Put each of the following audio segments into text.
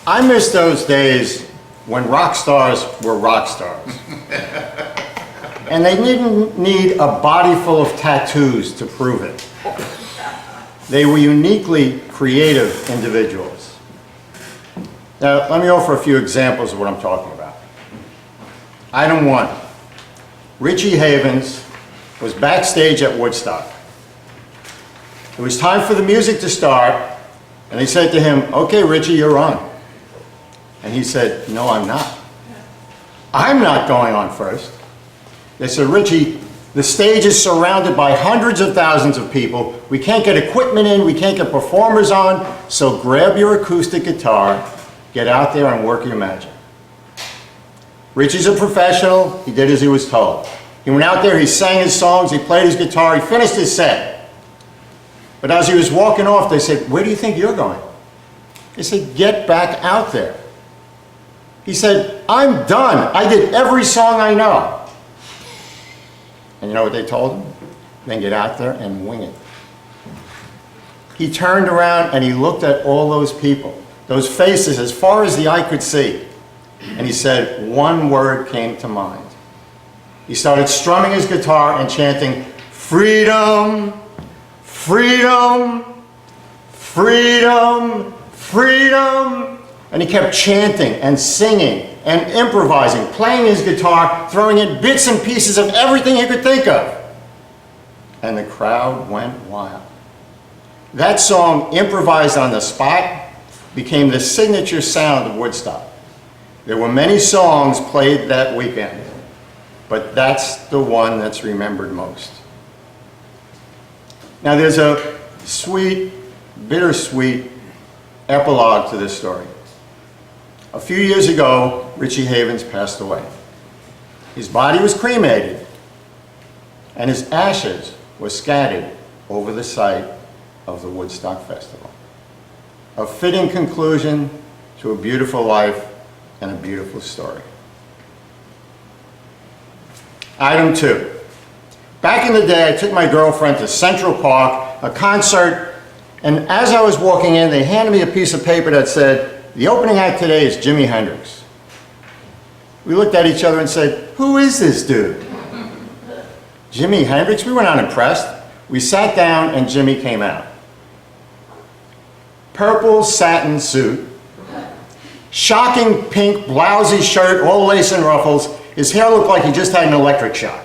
I miss those days when rock stars were rock stars. And they didn't need a body full of tattoos to prove it. They were uniquely creative individuals. Now, let me offer a few examples of what I'm talking about. Item 1. Richie Havens was backstage at Woodstock. It was time for the music to start, and they said to him, "Okay, Richie, you're on." And he said, "No, I'm not. I'm not going on first." They said, "Richie, the stage is surrounded by hundreds of thousands of people. We can't get equipment in, we can't get performers on, so grab your acoustic guitar, get out there and work your magic." Richie's a professional. He did as he was told. He went out there, he sang his songs, he played his guitar, he finished his set. But as he was walking off, they said, "Where do you think you're going?" He said, "Get back out there." He said, "I'm done. I did every song I know." And you know what they told him? Then get out there and wing it. He turned around and he looked at all those people, those faces as far as the eye could see. And he said, one word came to mind. He started strumming his guitar and chanting, "Freedom, freedom, freedom, freedom." And he kept chanting and singing and improvising, playing his guitar, throwing in bits and pieces of everything he could think of. And the crowd went wild. That song, improvised on the spot, became the signature sound of Woodstock. There were many songs played that weekend, but that's the one that's remembered most. Now there's a sweet, bittersweet epilogue to this story. A few years ago, Richie Havens passed away. His body was cremated, and his ashes were scattered over the site of the Woodstock Festival. A fitting conclusion to a beautiful life and a beautiful story. Item 2. Back in the day, I took my girlfriend to Central Park, a concert, and as I was walking in, they handed me a piece of paper that said, "The opening act today is Jimi Hendrix." We looked at each other and said, "Who is this dude?" Jimi Hendrix? We were not impressed. We sat down and Jimmy came out. Purple satin suit, shocking pink blousy shirt, all lace and ruffles. His hair looked like he just had an electric shock.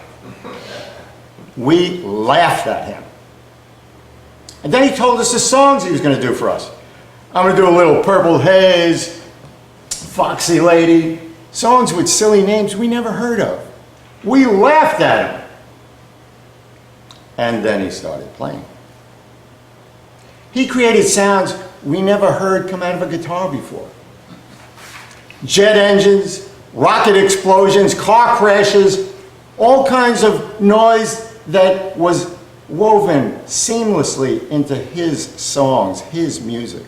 We laughed at him. And then he told us the songs he was going to do for us. "I'm going to do a little Purple Haze, Foxy Lady," songs with silly names we never heard of. We laughed at him. And then he started playing. He created sounds we never heard come out of a guitar before. Jet engines, rocket explosions, car crashes, all kinds of noise that was woven seamlessly into his songs, his music.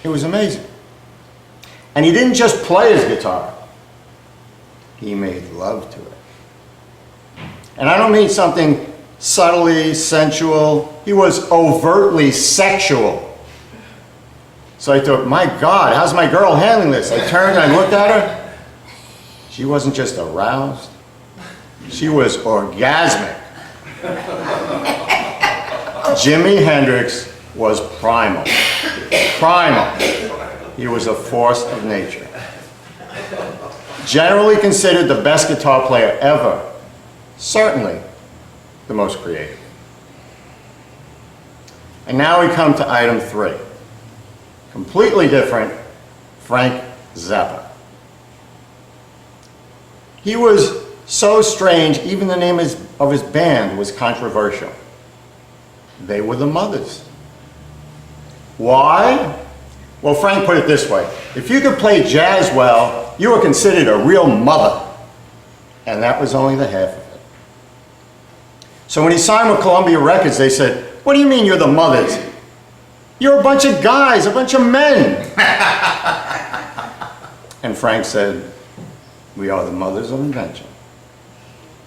It was amazing. And he didn't just play his guitar, he made love to it. And I don't mean something subtly sensual, he was overtly sexual. So I thought, my God, how's my girl handling this? I turned and I looked at her. She wasn't just aroused, she was orgasmic. Jimi Hendrix was primal. Primal. He was a force of nature. Generally considered the best guitar player ever. Certainly the most creative. And now we come to item 3. Completely different, Frank Zappa. He was so strange, even the name of his band was controversial. They were the Mothers. Why? Well, Frank put it this way: if you could play jazz well, you were considered a real mother. And that was only the half of it. So when he signed with Columbia Records, they said, "What do you mean you're the Mothers? You're a bunch of guys, a bunch of men." And Frank said, "We are the mothers of invention."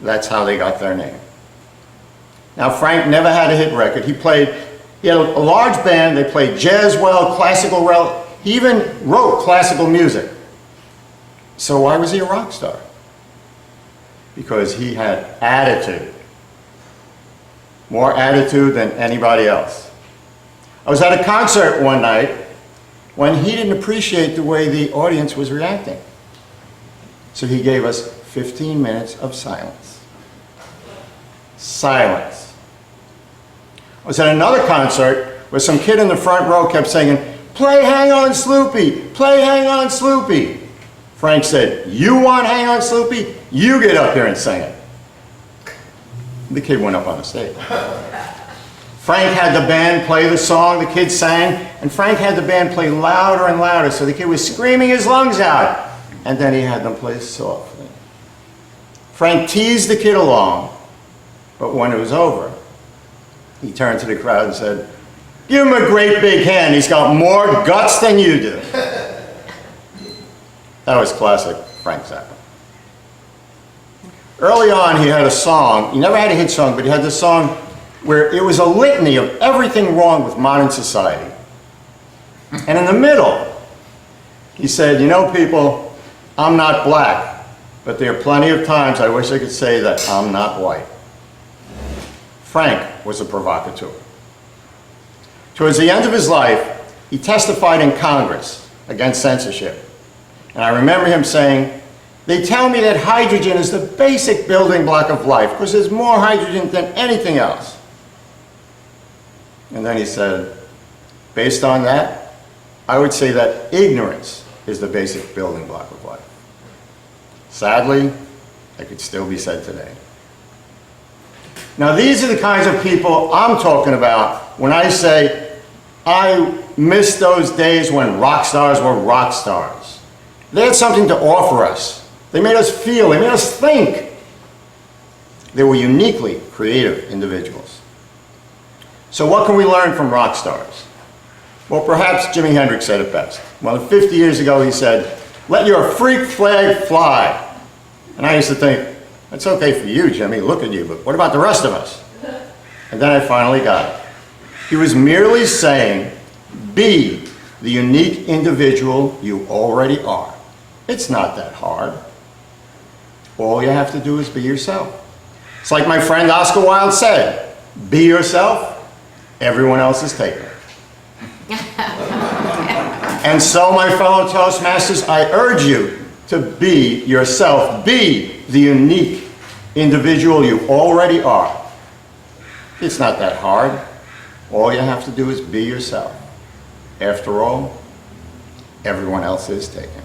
That's how they got their name. Now, Frank never had a hit record. He had a large band. They played jazz well, classical well. He even wrote classical music. So why was he a rock star? Because he had attitude. More attitude than anybody else. I was at a concert one night when he didn't appreciate the way the audience was reacting. So he gave us 15 minutes of silence. Silence. I was at another concert where some kid in the front row kept singing, "Play Hang On Sloopy, play Hang On Sloopy." Frank said, "You want Hang On Sloopy? You get up here and sing it." The kid went up on the stage. Frank had the band play the song, the kid sang, and Frank had the band play louder and louder, so the kid was screaming his lungs out. And then he had them play softly. Frank teased the kid along, but when it was over, he turned to the crowd and said, "Give him a great big hand. He's got more guts than you do." That was classic Frank Zappa. Early on, he had a song. He never had a hit song, but he had this song where it was a litany of everything wrong with modern society. And in the middle, he said, "You know, people, I'm not black, but there are plenty of times I wish I could say that I'm not white." Frank was a provocateur. Towards the end of his life, he testified in Congress against censorship. And I remember him saying, "They tell me that hydrogen is the basic building block of life because there's more hydrogen than anything else." And then he said, "Based on that, I would say that ignorance is the basic building block of life." Sadly, that could still be said today. Now these are the kinds of people I'm talking about when I say I miss those days when rock stars were rock stars. They had something to offer us. They made us feel, they made us think. They were uniquely creative individuals. So what can we learn from rock stars? Well, perhaps Jimi Hendrix said it best. Well, 50 years ago he said, "Let your freak flag fly." And I used to think, that's okay for you, Jimmy, look at you, but what about the rest of us? And then I finally got it. He was merely saying, be the unique individual you already are. It's not that hard. All you have to do is be yourself. It's like my friend Oscar Wilde said, be yourself, everyone else is taken. And so, my fellow Toastmasters, I urge you to be yourself. Be the unique individual you already are. It's not that hard. All you have to do is be yourself. After all, everyone else is taken.